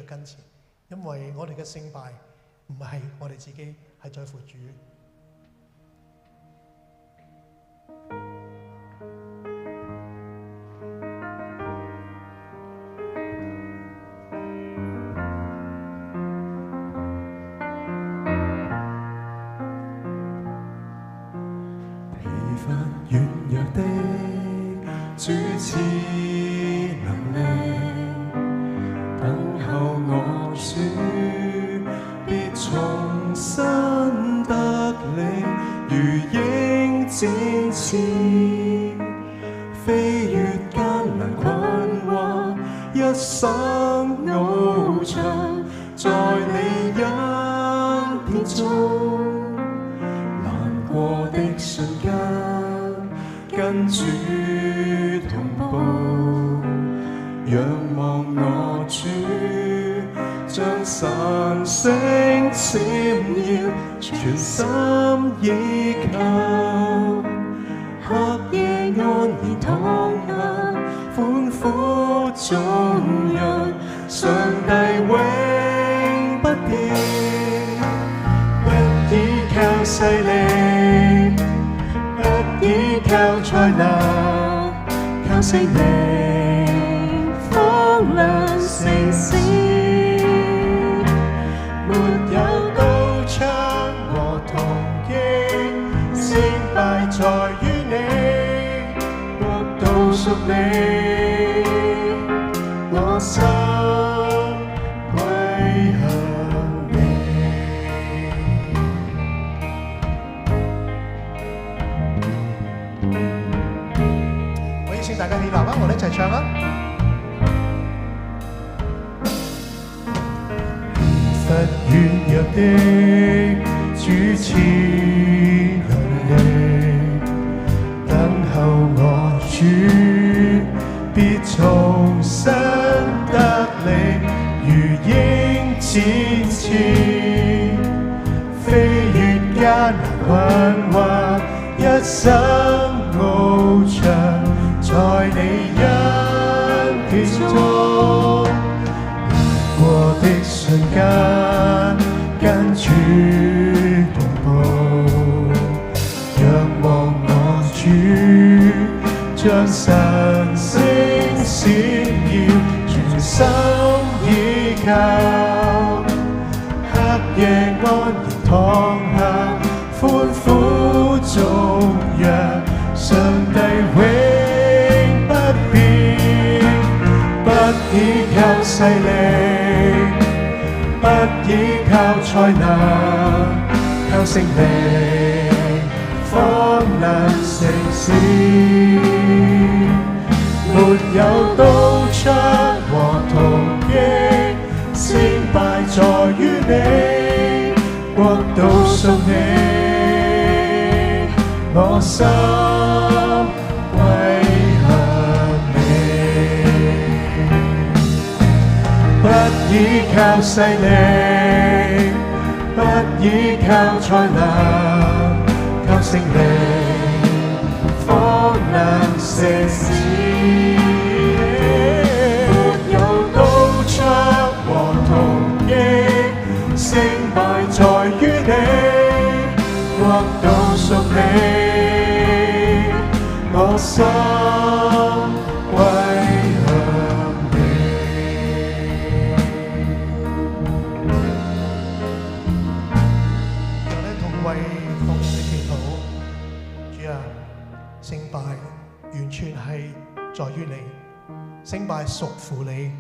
跟前，因為我哋嘅勝敗唔係我哋自己，係在乎主。軟弱的主賜能力，等候我主，必重新得力，如鷹展翅，飛越艱難困惑，一生翱翔在你恩典中，難過的瞬間跟主同步，仰望我主，將神聖閃耀，全心依靠，黑夜安然躺下，歡呼中讓上帝永不變，不依靠勢力，不依靠才能，靠聖靈放亮城市，沒有刀槍和銅劍，勝敗在於你，國度屬你，我心歸向你。我邀請大家起立啦，我哋一齊唱啦。疲乏軟弱的主賜能力，等候我主，必重新得力，如鷹展翅，飛越艱難困惑，一生翱翔在你恩典中，難過的瞬間跟主同步，仰望我主，將神聖閃耀，全心依靠，黑夜安然躺下，歡呼中讓上帝永不變，不依靠勢力，不依靠才能，靠聖靈方能成事，沒有刀槍和銅戟，勝敗在於你，國度屬你，我心歸向你，不依靠勢力，不依靠才能，靠聖靈方能成事，沒有刀槍和銅戟，勝敗在於你，國度屬你，我心歸向你。我哋同為服侍祈禱，主啊，勝敗完全係在於你，勝敗屬乎你。